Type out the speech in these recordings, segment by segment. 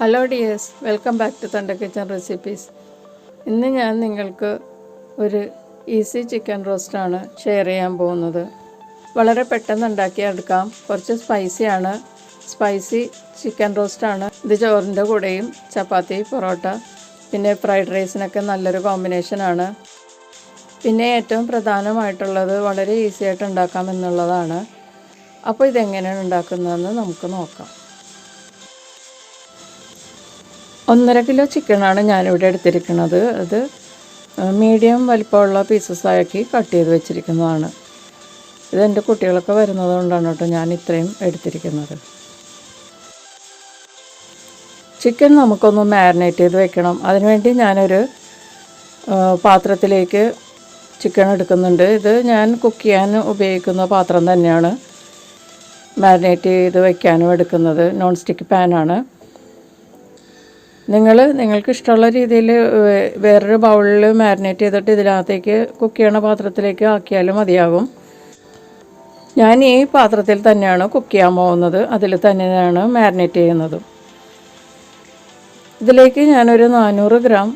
Hello dears, welcome back to thunder kitchen recipes. ഇന്ന് ഞാൻ നിങ്ങൾക്ക് ഒരു ഈസി ചിക്കൻ റോസ്റ്റാണ് ഷെയർ ചെയ്യാൻ പോകുന്നത്. വളരെ പെട്ടെന്ന് ഉണ്ടാക്കിയെടുക്കാം. കുറച്ച് സ്പൈസിയാണ്. Spicy chicken റോസ്റ്റാണ്. ഇത് ചോറിൻ്റെ കൂടെയും ചപ്പാത്തി, പൊറോട്ട, പിന്നെ ഫ്രൈഡ് റൈസിനൊക്കെ നല്ലൊരു കോമ്പിനേഷനാണ്. പിന്നെ ഏറ്റവും പ്രധാനമായിട്ടുള്ളത് വളരെ ഈസി ആയിട്ട് ഉണ്ടാക്കാം എന്നുള്ളതാണ്. അപ്പോൾ ഇതെങ്ങനെയാണ് ഉണ്ടാക്കുന്നതെന്ന് നമുക്ക് നോക്കാം. 1.5 കിലോ ചിക്കനാണ് ഞാനിവിടെ എടുത്തിരിക്കുന്നത്. അത് മീഡിയം വലിപ്പമുള്ള പീസസാക്കി കട്ട് ചെയ്ത് വെച്ചിരിക്കുന്നതാണ്. ഇതെൻ്റെ കുട്ടികളൊക്കെ വരുന്നത് കൊണ്ടാണ് കേട്ടോ ഞാൻ ഇത്രയും എടുത്തിരിക്കുന്നത്. ചിക്കൻ നമുക്കൊന്ന് മാരിനേറ്റ് ചെയ്ത് വെക്കണം. അതിനുവേണ്ടി ഞാനൊരു പാത്രത്തിലേക്ക് ചിക്കൻ എടുക്കുന്നുണ്ട്. ഇത് ഞാൻ കുക്ക് ചെയ്യാൻ ഉപയോഗിക്കുന്ന പാത്രം തന്നെയാണ്. മാരിനേറ്റ് ചെയ്ത് വയ്ക്കാനും എടുക്കുന്നത് നോൺ സ്റ്റിക്ക് പാനാണ്. നിങ്ങൾക്ക് ഇഷ്ടമുള്ള രീതിയിൽ വേറൊരു ബൗളിൽ മാരിനേറ്റ് ചെയ്തിട്ട് ഇതിനകത്തേക്ക് കുക്ക് ചെയ്യണ പാത്രത്തിലേക്ക് ആക്കിയാലും മതിയാകും. ഞാൻ ഈ പാത്രത്തിൽ തന്നെയാണ് കുക്ക് ചെയ്യാൻ പോകുന്നത്. അതിൽ തന്നെയാണ് മാരിനേറ്റ് ചെയ്യുന്നത്. ഇതിലേക്ക് ഞാനൊരു 400 ഗ്രാം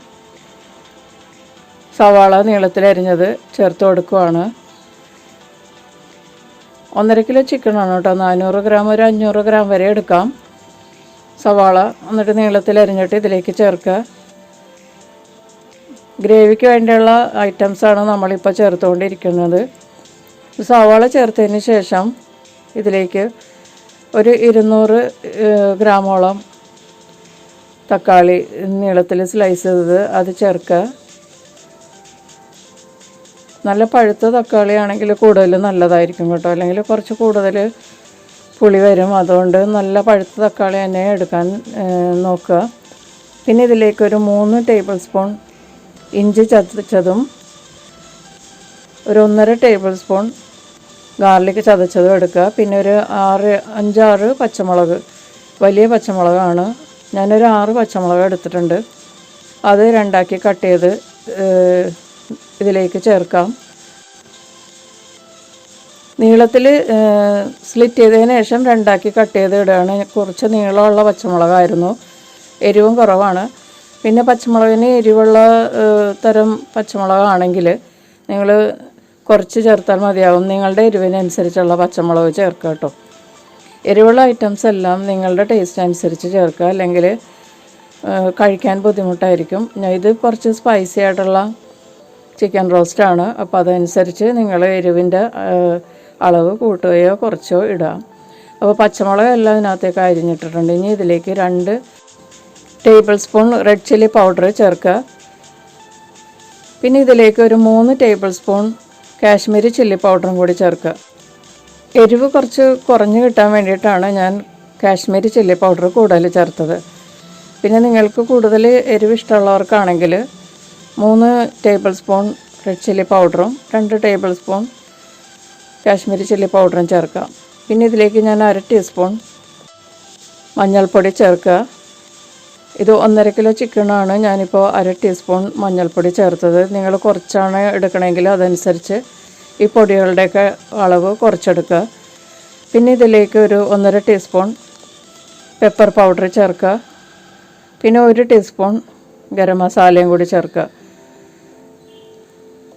സവാള നീളത്തിലരിഞ്ഞത് ചേർത്ത് കൊടുക്കുവാണ്. 1.5 കിലോ ചിക്കനാണ് കേട്ടോ. 400 ഗ്രാം ഒരു 500 ഗ്രാം വരെ എടുക്കാം സവാള. എന്നിട്ട് നീളത്തിലരിഞ്ഞിട്ട് ഇതിലേക്ക് ചേർക്കുക. ഗ്രേവിക്ക് വേണ്ടിയുള്ള ഐറ്റംസാണ് നമ്മളിപ്പോൾ ചേർത്തുകൊണ്ടിരിക്കുന്നത്. സവാള ചേർത്തതിന് ശേഷം ഇതിലേക്ക് ഒരു 200 ഗ്രാമോളം തക്കാളി നീളത്തിൽ സ്ലൈസ് ചെയ്തത് അത് ചേർക്കുക. നല്ല പഴുത്ത തക്കാളിയാണെങ്കിൽ കൂടുതൽ നല്ലതായിരിക്കും കേട്ടോ. അല്ലെങ്കിൽ കുറച്ച് കൂടുതൽ പുളി വരും. അതുകൊണ്ട് നല്ല പഴുത്ത തക്കാളി തന്നെ എടുക്കാൻ നോക്കുക. പിന്നെ ഇതിലേക്കൊരു 3 ടേബിൾ സ്പൂൺ ഇഞ്ചി ചതച്ചതും ഒരു 1.5 ടേബിൾ സ്പൂൺ ഗാർലിക് ചതച്ചതും എടുക്കുക. പിന്നെ ഒരു 5-6 പച്ചമുളക്, വലിയ പച്ചമുളകാണ്. ഞാനൊരു 6 പച്ചമുളക് എടുത്തിട്ടുണ്ട്. അത് 2ആക്കി കട്ട് ചെയ്ത് ഇതിലേക്ക് ചേർക്കാം. നീളത്തിൽ സ്ലിറ്റ് ചെയ്തതിന് ശേഷം 2ആക്കി കട്ട് ചെയ്ത് ഇടുകയാണ്. കുറച്ച് നീളമുള്ള പച്ചമുളകായിരുന്നു. എരിവും കുറവാണ്. പിന്നെ പച്ചമുളകിന് എരിവുള്ള തരം പച്ചമുളകാണെങ്കിൽ നിങ്ങൾ കുറച്ച് ചേർത്താൽ മതിയാകും. നിങ്ങളുടെ എരിവിനനുസരിച്ചുള്ള പച്ചമുളക് ചേർക്കുക കേട്ടോ. എരിവുള്ള ഐറ്റംസ് എല്ലാം നിങ്ങളുടെ ടേസ്റ്റ് അനുസരിച്ച് ചേർക്കുക, അല്ലെങ്കിൽ കഴിക്കാൻ ബുദ്ധിമുട്ടായിരിക്കും. ഇത് കുറച്ച് സ്പൈസി ആയിട്ടുള്ള ചിക്കൻ റോസ്റ്റാണ്. അപ്പോൾ അതനുസരിച്ച് നിങ്ങൾ എരിവിൻ്റെ അളവ് കൂട്ടുകയോ കുറച്ചോ ഇടാം. അപ്പോൾ പച്ചമുളക് എല്ലാം ഇതിനകത്തേക്ക് അരിഞ്ഞിട്ടിട്ടുണ്ട്. ഇനി ഇതിലേക്ക് 2 table spoon red chilli powder ചേർക്കുക. പിന്നെ ഇതിലേക്ക് ഒരു 3 ടേബിൾ സ്പൂൺ കാശ്മീരി ചില്ലി പൗഡറും കൂടി ചേർക്കുക. എരിവ് കുറച്ച് കുറഞ്ഞ് കിട്ടാൻ വേണ്ടിയിട്ടാണ് ഞാൻ കാശ്മീരി ചില്ലി പൗഡർ കൂടുതൽ ചേർത്തത്. പിന്നെ നിങ്ങൾക്ക് കൂടുതൽ എരിവ് ഇഷ്ടമുള്ളവർക്കാണെങ്കിൽ 3 ടേബിൾ സ്പൂൺ റെഡ് ചില്ലി പൗഡറും 2 ടേബിൾ സ്പൂൺ കാശ്മീരി ചില്ലി പൗഡറും ചേർക്കാം. പിന്നെ ഇതിലേക്ക് ഞാൻ 1/2 ടീസ്പൂൺ മഞ്ഞൾപ്പൊടി ചേർക്കുക. ഇത് 1.5 കിലോ ചിക്കനാണ്. ഞാനിപ്പോൾ 1/2 ടീസ്പൂൺ മഞ്ഞൾപ്പൊടി ചേർത്തത്. നിങ്ങൾ കുറച്ചാണ് എടുക്കണമെങ്കിൽ അതനുസരിച്ച് ഈ പൊടികളുടെയൊക്കെ അളവ് കുറച്ചെടുക്കുക. പിന്നെ ഇതിലേക്ക് ഒരു 1.5 ടീസ്പൂൺ പെപ്പർ പൗഡർ ചേർക്കുക. പിന്നെ 1 ടീസ്പൂൺ ഗരം മസാലയും കൂടി ചേർക്കുക.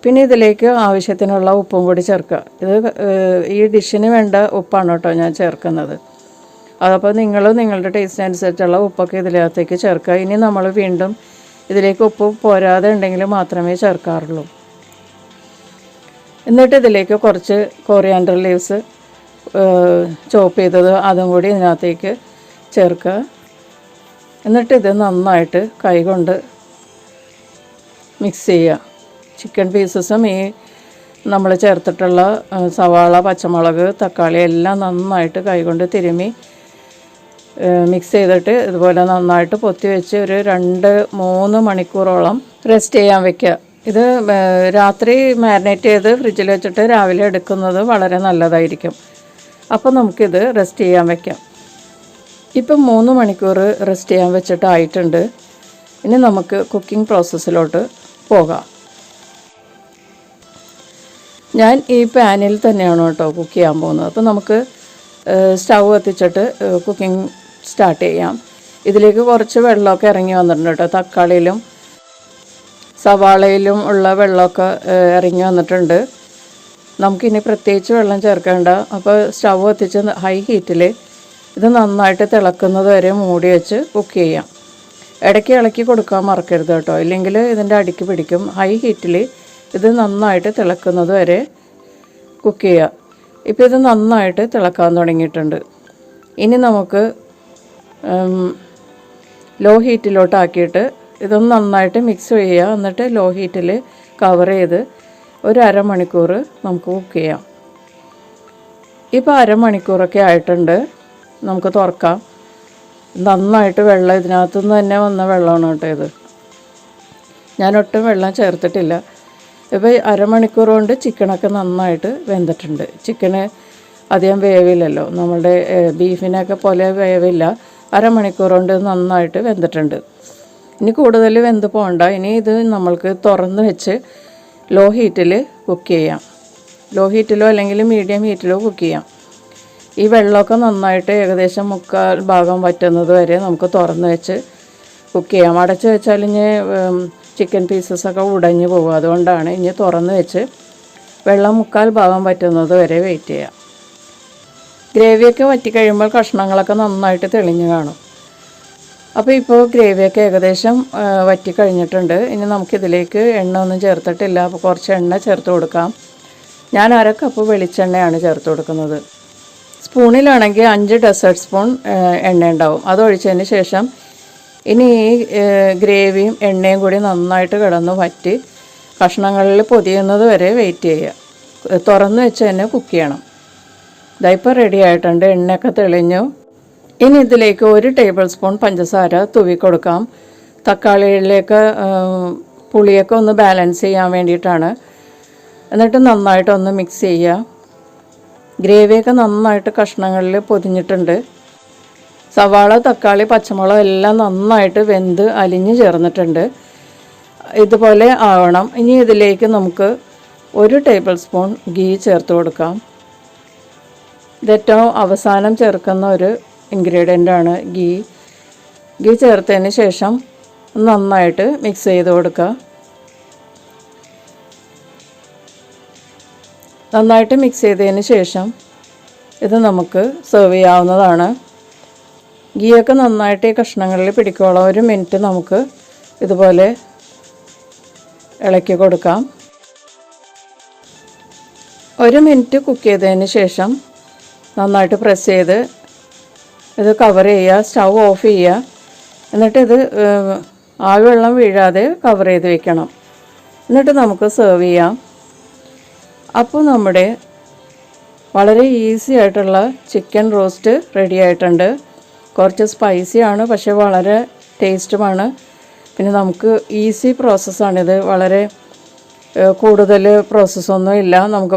പിന്നെ ഇതിലേക്ക് ആവശ്യത്തിനുള്ള ഉപ്പും കൂടി ചേർക്കുക. ഇത് ഈ ഡിഷിന് വേണ്ട ഉപ്പാണ് കേട്ടോ ഞാൻ ചേർക്കുന്നത്. അതപ്പോൾ നിങ്ങളുടെ ടേസ്റ്റിന് അനുസരിച്ചുള്ള ഉപ്പൊക്കെ ഇതിനകത്തേക്ക് ചേർക്കുക. ഇനി നമ്മൾ വീണ്ടും ഇതിലേക്ക് ഉപ്പ് പോരാതെ ഉണ്ടെങ്കിൽ മാത്രമേ ചേർക്കാറുള്ളൂ. എന്നിട്ട് ഇതിലേക്ക് കുറച്ച് കോറിയാണ്ടർ ലീവ്സ് ചോപ്പ് ചെയ്തത് അതും കൂടി ഇതിനകത്തേക്ക് ചേർക്കുക. എന്നിട്ട് ഇത് നന്നായിട്ട് കൈകൊണ്ട് മിക്സ് ചെയ്യുക. ചിക്കൻ പീസസും ഈ നമ്മൾ ചേർത്തിട്ടുള്ള സവാള, പച്ചമുളക്, തക്കാളി എല്ലാം നന്നായിട്ട് കൈകൊണ്ട് തിരുമ്മി മിക്സ് ചെയ്തിട്ട് ഇതുപോലെ നന്നായിട്ട് പൊത്തി വെച്ച് ഒരു 2-3 മണിക്കൂറോളം റെസ്റ്റ് ചെയ്യാൻ വയ്ക്കുക. ഇത് രാത്രി മാരിനേറ്റ് ചെയ്ത് ഫ്രിഡ്ജിൽ വെച്ചിട്ട് രാവിലെ എടുക്കുന്നത് വളരെ നല്ലതായിരിക്കും. അപ്പോൾ നമുക്കിത് റെസ്റ്റ് ചെയ്യാൻ വയ്ക്കാം. ഇപ്പം 3 മണിക്കൂർ റെസ്റ്റ് ചെയ്യാൻ വെച്ചിട്ടായിട്ടുണ്ട്. ഇനി നമുക്ക് കുക്കിംഗ് പ്രോസസ്സിലോട്ട് പോകാം. ഞാൻ ഈ പാനിൽ തന്നെയാണ് കേട്ടോ കുക്ക് ചെയ്യാൻ പോകുന്നത്. അപ്പോൾ നമുക്ക് സ്റ്റൗ കത്തിച്ചിട്ട് കുക്കിംഗ് സ്റ്റാർട്ട് ചെയ്യാം. ഇതിലേക്ക് കുറച്ച് വെള്ളമൊക്കെ ഇറങ്ങി വന്നിട്ടുണ്ട് കേട്ടോ. തക്കാളിയിലും സവാളയിലും ഉള്ള വെള്ളമൊക്കെ ഇറങ്ങി വന്നിട്ടുണ്ട്. നമുക്കിനി പ്രത്യേകിച്ച് വെള്ളം ചേർക്കേണ്ട. അപ്പോൾ സ്റ്റൗ കത്തിച്ച് ഹൈ ഹീറ്റിൽ ഇത് നന്നായിട്ട് തിളക്കുന്നത് വരെ മൂടി വെച്ച് കുക്ക് ചെയ്യാം. ഇടയ്ക്ക് ഇളക്കി കൊടുക്കാൻ മറക്കരുത് കേട്ടോ, ഇല്ലെങ്കിൽ ഇതിൻ്റെ അടിക്ക് പിടിക്കും. ഹൈ ഹീറ്റിൽ ഇത് നന്നായിട്ട് തിളക്കുന്നത് വരെ കുക്ക് ചെയ്യുക. ഇപ്പോൾ ഇത് നന്നായിട്ട് തിളക്കാൻ തുടങ്ങിയിട്ടുണ്ട്. ഇനി നമുക്ക് ലോ ഹീറ്റിലോട്ടാക്കിയിട്ട് ഇതൊന്ന് നന്നായിട്ട് മിക്സ് ചെയ്യുക. എന്നിട്ട് ലോ ഹീറ്റിൽ കവർ ചെയ്ത് ഒരു അരമണിക്കൂർ നമുക്ക് കുക്ക് ചെയ്യാം. ഇപ്പോൾ അരമണിക്കൂറൊക്കെ ആയിട്ടുണ്ട്. നമുക്ക് തുറക്കാം. നന്നായിട്ട് വെള്ളം ഇതിനകത്തു നിന്ന് തന്നെ വന്ന വെള്ളമാണ് കേട്ടോ ഇത്. ഞാനൊട്ടും വെള്ളം ചേർത്തിട്ടില്ല. ഇപ്പോൾ അരമണിക്കൂർ കൊണ്ട് ചിക്കനൊക്കെ നന്നായിട്ട് വെന്തിട്ടുണ്ട്. ചിക്കന് അധികം വേവില്ലല്ലോ, നമ്മളുടെ ബീഫിനൊക്കെ പോലെ വേവില്ല. അരമണിക്കൂർ കൊണ്ട് നന്നായിട്ട് വെന്തിട്ടുണ്ട്. ഇനി കൂടുതൽ വെന്ത് പോകണ്ട. ഇനി ഇത് നമ്മൾക്ക് തുറന്ന് വെച്ച് ലോ ഹീറ്റിൽ കുക്ക് ചെയ്യാം. ലോ ഹീറ്റിലോ അല്ലെങ്കിൽ മീഡിയം ഹീറ്റിലോ കുക്ക് ചെയ്യാം. ഈ വെള്ളമൊക്കെ നന്നായിട്ട് ഏകദേശം 3/4 ഭാഗം വറ്റുന്നത് വരെ നമുക്ക് തുറന്ന് വെച്ച് കുക്ക് ചെയ്യാം. അടച്ച് വെച്ചാൽ ഇനി ചിക്കൻ പീസസൊക്കെ ഉടഞ്ഞു പോകും. അതുകൊണ്ടാണ് ഇനി തുറന്ന് വെച്ച് വെള്ളം 3/4 ഭാഗം വറ്റുന്നത് വരെ വെയിറ്റ് ചെയ്യാം. ഗ്രേവിയൊക്കെ വറ്റിക്കഴിയുമ്പോൾ കഷ്ണങ്ങളൊക്കെ നന്നായിട്ട് തെളിഞ്ഞ് കാണും. അപ്പോൾ ഇപ്പോൾ ഗ്രേവിയൊക്കെ ഏകദേശം വറ്റിക്കഴിഞ്ഞിട്ടുണ്ട്. ഇനി നമുക്കിതിലേക്ക് എണ്ണ ഒന്നും ചേർത്തിട്ടില്ല. അപ്പോൾ കുറച്ച് എണ്ണ ചേർത്ത് കൊടുക്കാം. ഞാൻ 1/2 കപ്പ് വെളിച്ചെണ്ണയാണ് ചേർത്ത് കൊടുക്കുന്നത്. സ്പൂണിലാണെങ്കിൽ 5 ഡെസേർട്ട് സ്പൂൺ എണ്ണ ഉണ്ടാവും. അതൊഴിച്ചതിന് ശേഷം ഇനി ഈ ഗ്രേവിയും എണ്ണയും കൂടി നന്നായിട്ട് കിടന്ന് വറ്റി കഷ്ണങ്ങളിൽ പൊതിയുന്നത് വരെ വെയിറ്റ് ചെയ്യുക. തുറന്ന് വെച്ച് തന്നെ കുക്ക് ചെയ്യണം. ഇതായിപ്പോൾ റെഡി ആയിട്ടുണ്ട്. എണ്ണയൊക്കെ തെളിഞ്ഞു. ഇനി ഇതിലേക്ക് 1 ടേബിൾ സ്പൂൺ പഞ്ചസാര തൂവി കൊടുക്കാം. തക്കാളിയിലേക്ക് പുളിയൊക്കെ ഒന്ന് ബാലൻസ് ചെയ്യാൻ വേണ്ടിയിട്ടാണ്. എന്നിട്ട് നന്നായിട്ടൊന്ന് മിക്സ് ചെയ്യുക. ഗ്രേവിയൊക്കെ നന്നായിട്ട് കഷ്ണങ്ങളിൽ പൊതിഞ്ഞിട്ടുണ്ട്. സവാള, തക്കാളി, പച്ചമുളക് എല്ലാം നന്നായിട്ട് വെന്ത് അലിഞ്ഞ് ചേർന്നിട്ടുണ്ട്. ഇതുപോലെ ആവണം. ഇനി ഇതിലേക്ക് നമുക്ക് 1 ടേബിൾ സ്പൂൺ ഗീ ചേർത്ത് കൊടുക്കാം. ഇതേറ്റവും അവസാനം ചേർക്കുന്ന ഒരു ഇൻഗ്രീഡിയൻ്റാണ് ഗീ. ഗീ ചേർത്തതിന് ശേഷം നന്നായിട്ട് മിക്സ് ചെയ്ത് കൊടുക്കുക. നന്നായിട്ട് മിക്സ് ചെയ്തതിന് ശേഷം ഇത് നമുക്ക് സെർവ് ചെയ്യാവുന്നതാണ്. ഗീയൊക്കെ നന്നായിട്ട് ഈ കഷ്ണങ്ങളിൽ പിടിക്കോളം 1 മിനിറ്റ് നമുക്ക് ഇതുപോലെ ഇളക്കി കൊടുക്കാം. 1 മിനിറ്റ് കുക്ക് ചെയ്തതിന് ശേഷം നന്നായിട്ട് പ്രസ് ചെയ്ത് ഇത് കവർ ചെയ്യുക. സ്റ്റൗ ഓഫ് ചെയ്യുക. എന്നിട്ട് ഇത് ആവിവെള്ളം വീഴാതെ കവർ ചെയ്ത് വെക്കണം. എന്നിട്ട് നമുക്ക് സെർവ് ചെയ്യാം. അപ്പോൾ നമ്മുടെ വളരെ ഈസി ആയിട്ടുള്ള ചിക്കൻ റോസ്റ്റ് റെഡി ആയിട്ടുണ്ട്. കുറച്ച് സ്പൈസിയാണ്, പക്ഷേ വളരെ ടേസ്റ്റുമാണ്. പിന്നെ നമുക്ക് ഈസി പ്രോസസ്സാണിത്. വളരെ കൂടുതൽ പ്രോസസ്സൊന്നും ഇല്ല. നമുക്ക്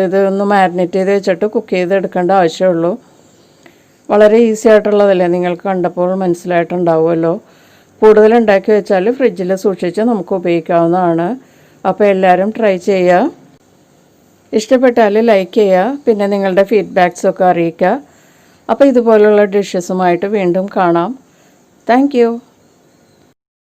ഇതൊന്ന് മാരിനേറ്റ് ചെയ്ത് വെച്ചിട്ട് കുക്ക് ചെയ്തെടുക്കേണ്ട ആവശ്യമുള്ളൂ. വളരെ ഈസി ആയിട്ടുള്ളതല്ലേ, നിങ്ങൾക്ക് കണ്ടപ്പോൾ മനസ്സിലായിട്ടുണ്ടാവുമല്ലോ. കൂടുതൽ ഉണ്ടാക്കി വെച്ചാൽ ഫ്രിഡ്ജിൽ സൂക്ഷിച്ച് നമുക്ക് ഉപയോഗിക്കാവുന്നതാണ്. അപ്പോൾ എല്ലാവരും ട്രൈ ചെയ്യുക. ഇഷ്ടപ്പെട്ടാൽ ലൈക്ക് ചെയ്യുക. പിന്നെ നിങ്ങളുടെ ഫീഡ്ബാക്സൊക്കെ അറിയിക്കുക. അപ്പോൾ ഇതുപോലുള്ള ഡിഷസുമായിട്ട് വീണ്ടും കാണാം. Thank you.